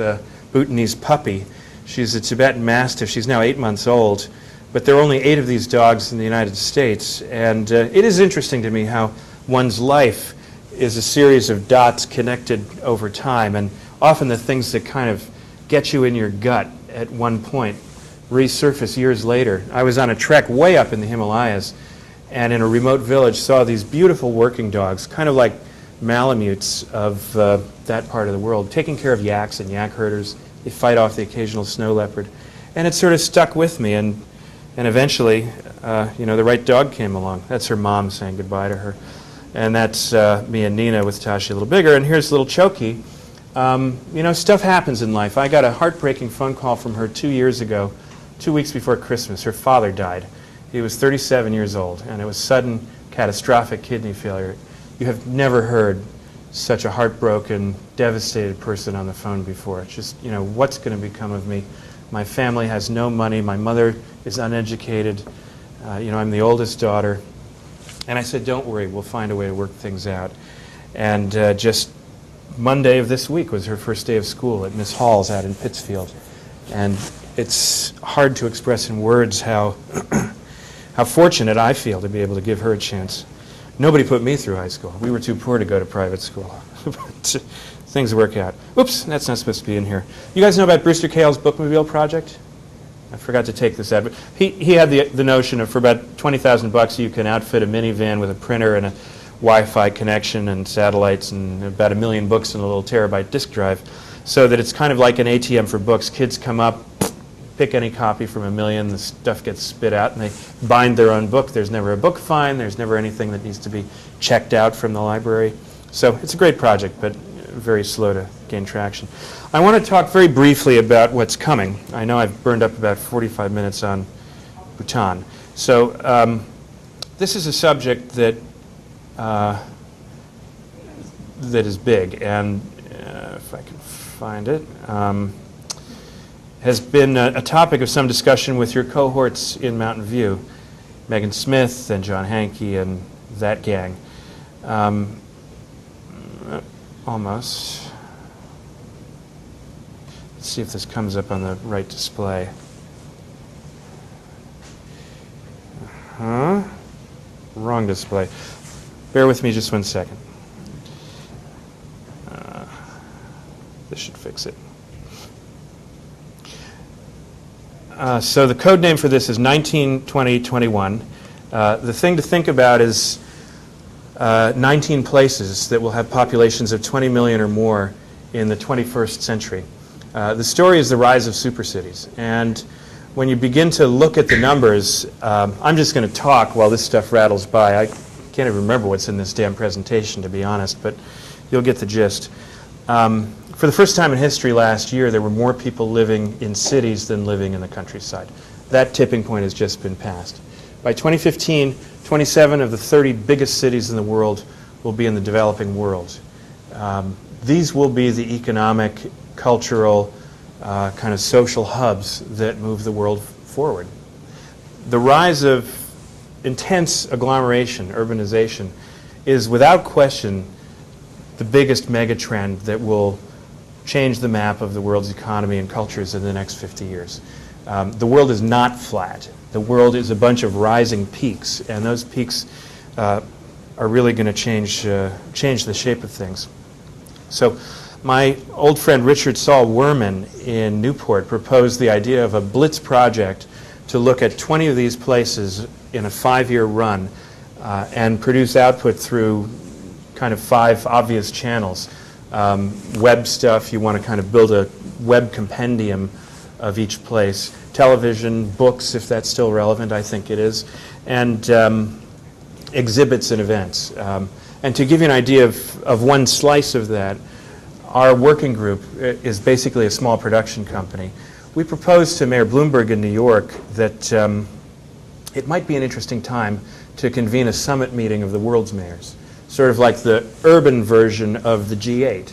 Bhutanese puppy. She's a Tibetan Mastiff. She's now 8 months old, but there are only 8 of these dogs in the United States, and it is interesting to me how one's life is a series of dots connected over time, and often the things that kind of get you in your gut at one point resurface years later. I was on a trek way up in the Himalayas, and in a remote village saw these beautiful working dogs, kind of like Malamutes of that part of the world, taking care of yaks and yak herders. They fight off the occasional snow leopard. And it sort of stuck with me, and eventually, the right dog came along. That's her mom saying goodbye to her. And that's me and Nina with Tashi a little bigger. And here's little Choki. Stuff happens in life. I got a heartbreaking phone call from her 2 years ago, 2 weeks before Christmas. Her father died. He was 37 years old, and it was sudden, catastrophic kidney failure. You have never heard such a heartbroken, devastated person on the phone before. It's just, what's going to become of me? My family has no money. My mother is uneducated. I'm the oldest daughter. And I said, don't worry, we'll find a way to work things out. And just Monday of this week was her first day of school at Miss Hall's out in Pittsfield. And it's hard to express in words how fortunate I feel to be able to give her a chance. Nobody put me through high school. We were too poor to go to private school. But things work out. Oops, that's not supposed to be in here. You guys know about Brewster Kahle's Bookmobile project? I forgot to take this out. But he had the notion of for about $20,000 you can outfit a minivan with a printer and a Wi-Fi connection and satellites and about 1 million books in a little terabyte disk drive, so that it's kind of like an ATM for books. Kids come up, pick any copy from 1 million, the stuff gets spit out, and they bind their own book. There's never a book fine. There's never anything that needs to be checked out from the library. So it's a great project, but very slow to gain traction. I want to talk very briefly about what's coming. I know I've burned up about 45 minutes on Bhutan. So this is a subject that is big, and if I can find it, has been a topic of some discussion with your cohorts in Mountain View, Megan Smith and John Hankey and that gang. Almost. Let's see if this comes up on the right display. Wrong display. Bear with me just 1 second. This should fix it. So the code name for this is 192021. The thing to think about is 19 places that will have populations of 20 million or more in the 21st century. The story is the rise of supercities. And when you begin to look at the numbers, I'm just going to talk while this stuff rattles by. I can't even remember what's in this damn presentation, to be honest, but you'll get the gist. For the first time in history last year, there were more people living in cities than living in the countryside. That tipping point has just been passed. By 2015, 27 of the 30 biggest cities in the world will be in the developing world. These will be the economic, cultural, kind of social hubs that move the world forward. The rise of intense agglomeration, urbanization, is without question the biggest megatrend that will change the map of the world's economy and cultures in the next 50 years. The world is not flat. The world is a bunch of rising peaks, and those peaks are really going to change the shape of things. So my old friend Richard Saul Werman in Newport proposed the idea of a blitz project to look at 20 of these places in a 5-year run and produce output through kind of 5 obvious channels. Web stuff, you want to kind of build a web compendium of each place. Television, books, if that's still relevant, I think it is, and exhibits and events. And to give you an idea of one slice of that, our working group is basically a small production company. We proposed to Mayor Bloomberg in New York that it might be an interesting time to convene a summit meeting of the world's mayors, sort of like the urban version of the G8,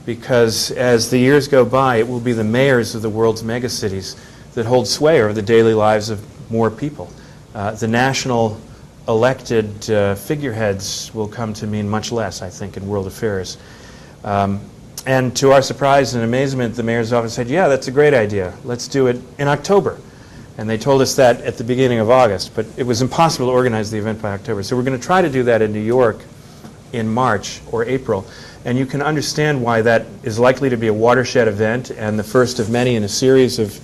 because as the years go by, it will be the mayors of the world's megacities that hold sway over the daily lives of more people. The national elected figureheads will come to mean much less, I think, in world affairs. And to our surprise and amazement, the mayor's office said, yeah, that's a great idea. Let's do it in October. And they told us that at the beginning of August, but it was impossible to organize the event by October. So we're going to try to do that in New York in March or April. And you can understand why that is likely to be a watershed event and the first of many in a series of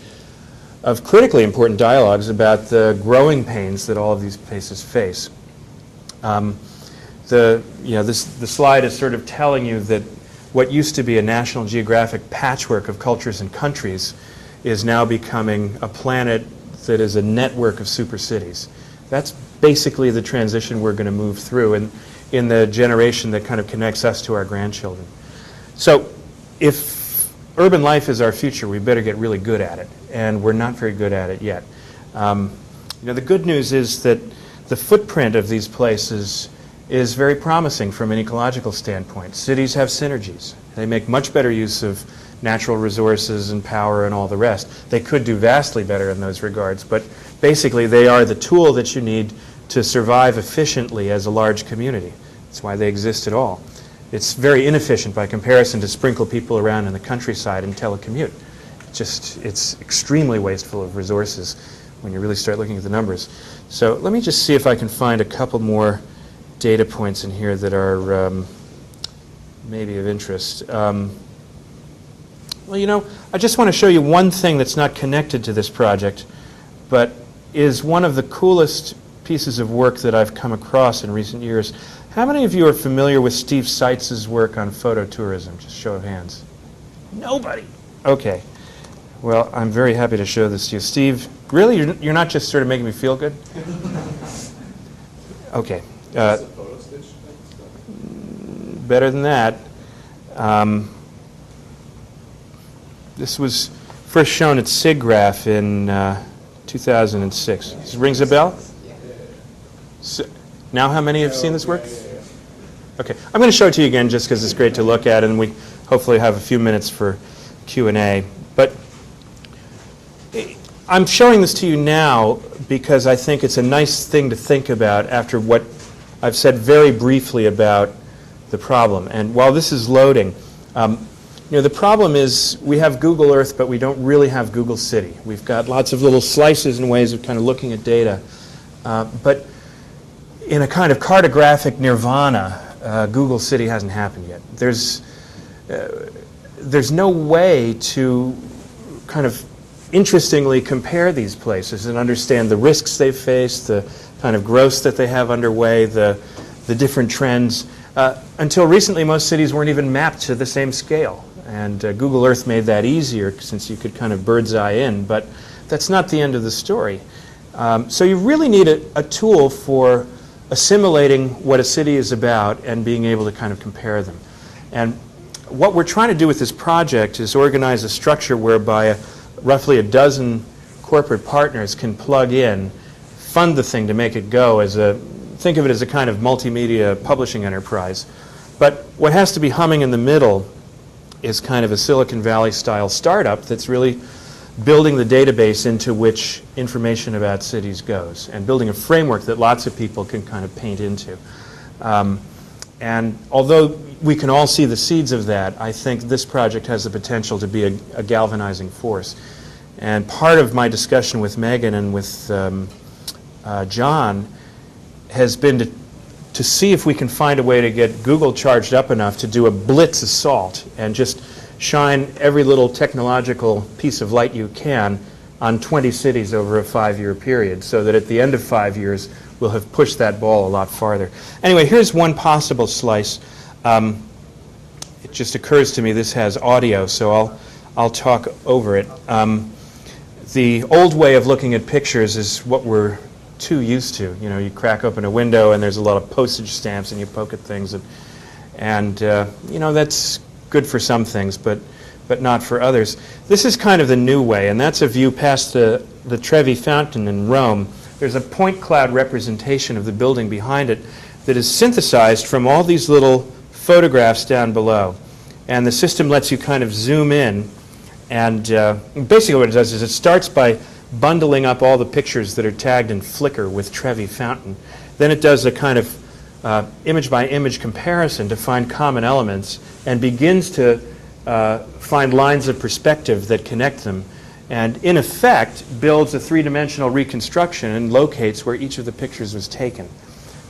critically important dialogues about the growing pains that all of these places face. The slide is sort of telling you that what used to be a National Geographic patchwork of cultures and countries is now becoming a planet that is a network of super cities. That's basically the transition we're going to move through in the generation that kind of connects us to our grandchildren. So if urban life is our future, we better get really good at it, and we're not very good at it yet. The good news is that the footprint of these places is very promising from an ecological standpoint. Cities have synergies. They make much better use of natural resources and power and all the rest. They could do vastly better in those regards, but basically they are the tool that you need to survive efficiently as a large community. That's why they exist at all. It's very inefficient by comparison to sprinkle people around in the countryside and telecommute. It's extremely wasteful of resources when you really start looking at the numbers. So let me just see if I can find a couple more data points in here that are maybe of interest. I just want to show you one thing that's not connected to this project, but is one of the coolest pieces of work that I've come across in recent years. How many of you are familiar with Steve Seitz's work on phototourism? Just show of hands. Nobody. Okay. Well, I'm very happy to show this to you. Steve, really? You're not just sort of making me feel good? Okay. Better than that. This was first shown at SIGGRAPH in 2006. This rings a bell? So, now how many have seen this work? Okay. I'm going to show it to you again just because it's great to look at, and we hopefully have a few minutes for Q&A. But I'm showing this to you now because I think it's a nice thing to think about after what I've said very briefly about the problem. And while this is loading, the problem is we have Google Earth, but we don't really have Google City. We've got lots of little slices and ways of kind of looking at data. But in a kind of cartographic nirvana, Google City hasn't happened yet. There's no way to kind of interestingly compare these places and understand the risks they face, the kind of growth that they have underway, the different trends. Until recently, most cities weren't even mapped to the same scale. And Google Earth made that easier since you could kind of bird's eye in, but that's not the end of the story. So you really need a tool for assimilating what a city is about and being able to kind of compare them. And what we're trying to do with this project is organize a structure whereby roughly a dozen corporate partners can plug in, fund the thing to make it go think of it as a kind of multimedia publishing enterprise. But what has to be humming in the middle is kind of a Silicon Valley style startup that's really building the database into which information about cities goes and building a framework that lots of people can kind of paint into. And although we can all see the seeds of that, I think this project has the potential to be a galvanizing force. And part of my discussion with Megan and with John has been to see if we can find a way to get Google charged up enough to do a blitz assault and just shine every little technological piece of light you can on 20 cities over a 5-year period, so that at the end of 5 years we'll have pushed that ball a lot farther. Anyway, here's one possible slice. It just occurs to me this has audio, so I'll talk over it. The old way of looking at pictures is what we're too used to. You know, you crack open a window and there's a lot of postage stamps and you poke at things, and you know, that's good for some things, but not for others. This is kind of the new way, and that's a view past the Trevi Fountain in Rome. There's a point cloud representation of the building behind it that is synthesized from all these little photographs down below. And the system lets you kind of zoom in, and basically what it does is it starts by bundling up all the pictures that are tagged in Flickr with Trevi Fountain. Then it does a kind of image by image comparison to find common elements and begins to find lines of perspective that connect them, and in effect builds a three-dimensional reconstruction and locates where each of the pictures was taken.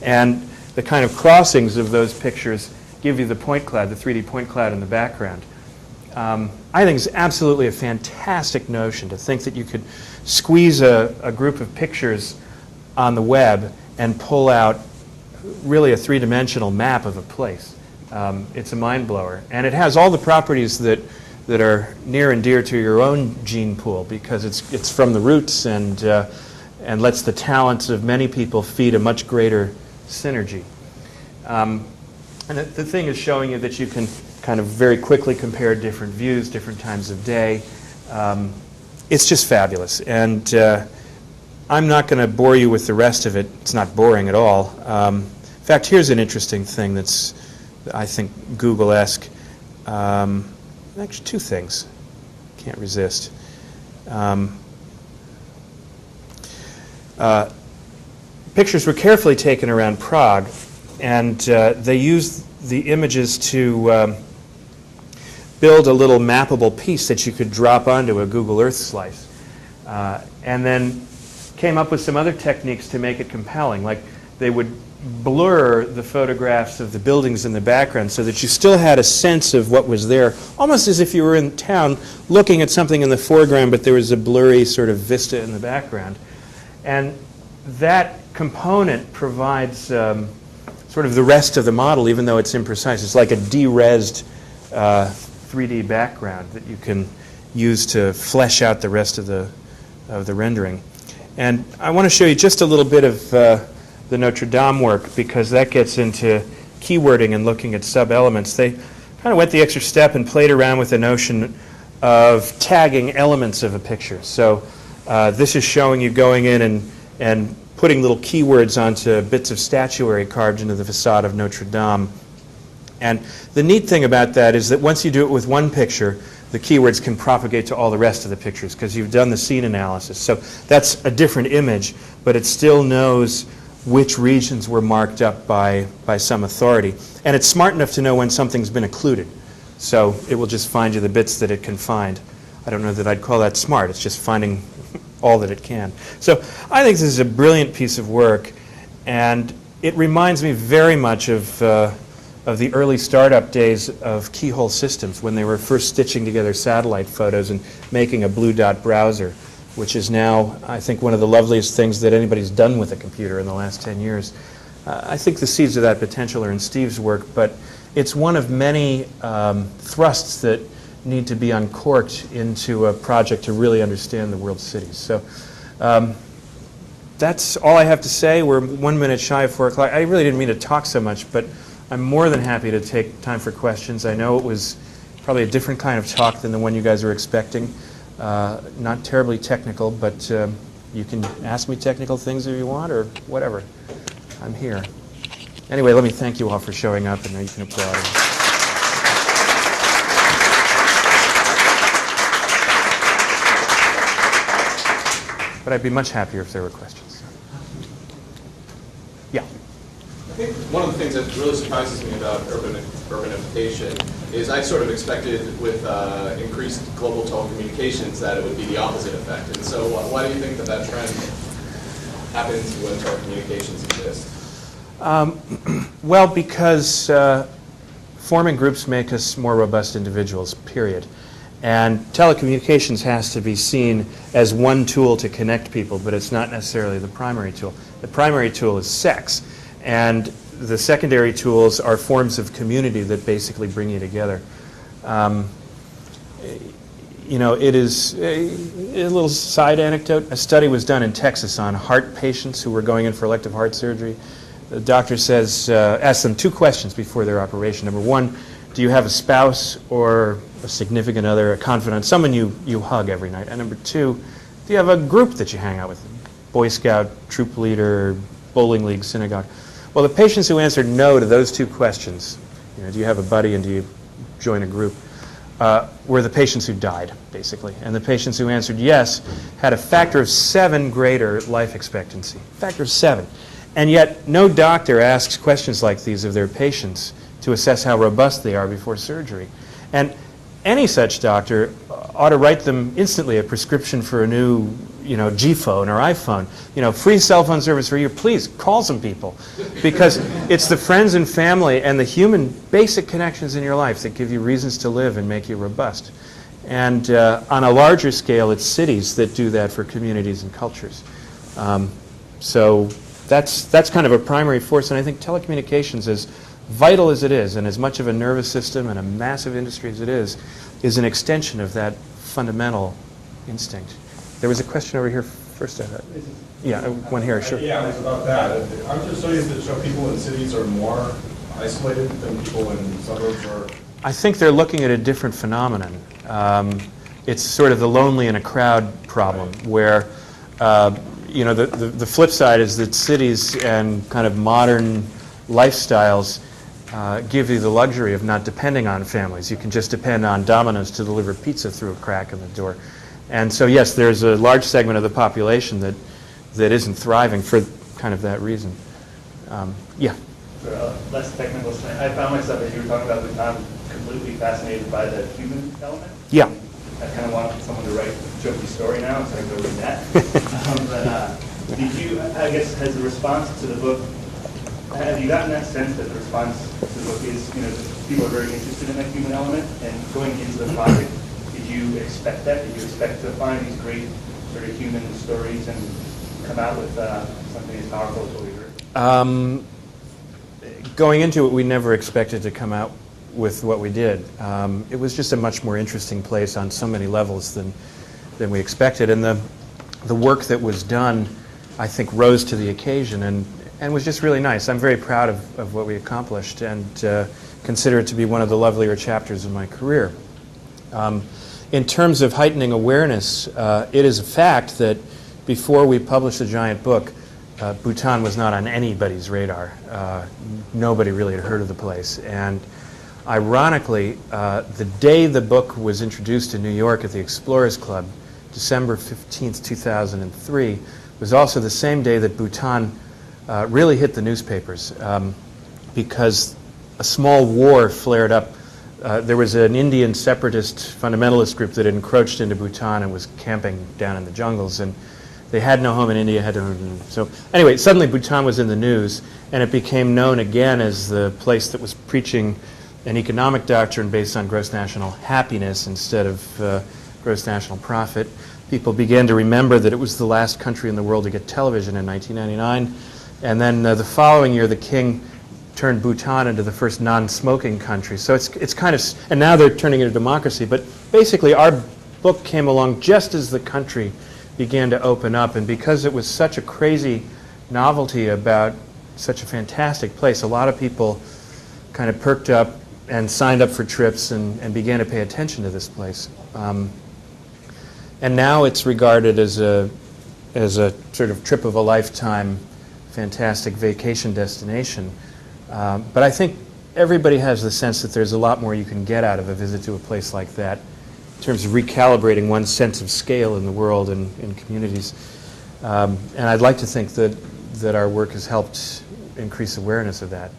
And the kind of crossings of those pictures give you the point cloud, the 3D point cloud in the background. I think it's absolutely a fantastic notion to think that you could squeeze a group of pictures on the web and pull out really a three-dimensional map of a place. It's a mind blower, and it has all the properties that are near and dear to your own gene pool, because it's from the roots and lets the talents of many people feed a much greater synergy. And the thing is showing you that you can kind of very quickly compare different views, different times of day. It's just fabulous, and I'm not going to bore you with the rest of it. It's not boring at all. In fact, here's an interesting thing that's, I think, Google-esque. Actually, two things. Can't resist. Pictures were carefully taken around Prague, and they used the images to build a little mappable piece that you could drop onto a Google Earth slice, and then came up with some other techniques to make it compelling. Like, they would blur the photographs of the buildings in the background so that you still had a sense of what was there, almost as if you were in town looking at something in the foreground, but there was a blurry sort of vista in the background. And that component provides sort of the rest of the model, even though it's imprecise. It's like a de-resed 3D background that you can use to flesh out the rest of the rendering. And I want to show you just a little bit of the Notre Dame work, because that gets into keywording and looking at sub-elements. They kind of went the extra step and played around with the notion of tagging elements of a picture. So this is showing you going in and putting little keywords onto bits of statuary carved into the facade of Notre Dame. And the neat thing about that is that once you do it with one picture, the keywords can propagate to all the rest of the pictures because you've done the scene analysis. So that's a different image, but it still knows which regions were marked up by some authority. And it's smart enough to know when something's been occluded. So it will just find you the bits that it can find. I don't know that I'd call that smart. It's just finding all that it can. So I think this is a brilliant piece of work, and it reminds me very much of the early startup days of keyhole systems, when they were first stitching together satellite photos and making a blue dot browser, which is now, I think, one of the loveliest things that anybody's done with a computer in the last 10 years. I think the seeds of that potential are in Steve's work, but it's one of many thrusts that need to be uncorked into a project to really understand the world's cities. So that's all I have to say. We're 1 minute shy of 4 o'clock. I really didn't mean to talk so much, but I'm more than happy to take time for questions. I know it was probably a different kind of talk than the one you guys were expecting. Not terribly technical, but you can ask me technical things if you want or whatever. I'm here. Anyway, let me thank you all for showing up, and now you can applaud. But I'd be much happier if there were questions. Yeah. I think one of the things that really surprises me about urbanification is I sort of expected with increased global telecommunications that it would be the opposite effect. And so why do you think that that trend happens when telecommunications exist? Well, because forming groups make us more robust individuals, period. And telecommunications has to be seen as one tool to connect people, but it's not necessarily the primary tool. The primary tool is sex. And the secondary tools are forms of community that basically bring you together. You know, it is a little side anecdote. A study was done in Texas on heart patients who were going in for elective heart surgery. The doctor says, asks them 2 questions before their operation. Number 1, do you have a spouse or a significant other, a confidant, someone you hug every night? And number 2, do you have a group that you hang out with? Boy Scout, troop leader, bowling league, synagogue. Well, the patients who answered no to those 2 questions, you know, do you have a buddy and do you join a group, were the patients who died, basically. And the patients who answered yes had a factor of 7 greater life expectancy. Factor of 7. And yet, no doctor asks questions like these of their patients to assess how robust they are before surgery. And any such doctor ought to write them instantly a prescription for a new, you know, G phone or iPhone. You know, free cell phone service for you. Please call some people, because it's the friends and family and the human basic connections in your life that give you reasons to live and make you robust. And on a larger scale, it's cities that do that for communities and cultures. So that's kind of a primary force, and I think telecommunications, as vital as it is, and as much of a nervous system and a massive industry as it is an extension of that fundamental instinct. There was a question over here first, I thought. Yeah, one here, sure. Yeah, it was about that. Aren't there studies that show people in cities are more isolated than people in suburbs? Or I think they're looking at a different phenomenon. It's sort of the lonely in a crowd problem, where you know, the flip side is that cities and kind of modern lifestyles give you the luxury of not depending on families. You can just depend on Domino's to deliver pizza through a crack in the door. And so, yes, there's a large segment of the population that isn't thriving for kind of that reason. Yeah. For a less technical study, I found myself, as you were talking about Bhutan, completely fascinated by the human element. Yeah. I kind of wanted someone to write Choki's story now, so I can go read that. But did you, I guess, has the response to the book, have you gotten that sense that the response to the book is, you know, that people are very interested in that human element? And going into the project, did you expect that? Did you expect to find these great sort of human stories and come out with something as powerful as what we heard? Going into it, we never expected to come out with what we did. It was just a much more interesting place on so many levels than we expected. And the work that was done, I think, rose to the occasion and was just really nice. I'm very proud of what we accomplished and consider it to be one of the lovelier chapters of my career. In terms of heightening awareness, it is a fact that before we published the giant book, Bhutan was not on anybody's radar. Nobody really had heard of the place. And ironically, the day the book was introduced in New York at the Explorers Club, December 15th, 2003, was also the same day that Bhutan really hit the newspapers because a small war flared up. There was an Indian separatist fundamentalist group that had encroached into Bhutan and was camping down in the jungles, and they had no home in India. So anyway, suddenly Bhutan was in the news, and it became known again as the place that was preaching an economic doctrine based on gross national happiness instead of gross national profit. People began to remember that it was the last country in the world to get television in 1999. And then the following year, the king turned Bhutan into the first non-smoking country. So it's kind of, and now they're turning it into democracy. But basically, our book came along just as the country began to open up, and because it was such a crazy novelty about such a fantastic place, a lot of people kind of perked up and signed up for trips and began to pay attention to this place. And now it's regarded as a sort of trip of a lifetime, fantastic vacation destination. But I think everybody has the sense that there's a lot more you can get out of a visit to a place like that in terms of recalibrating one's sense of scale in the world and in communities. And I'd like to think that our work has helped increase awareness of that.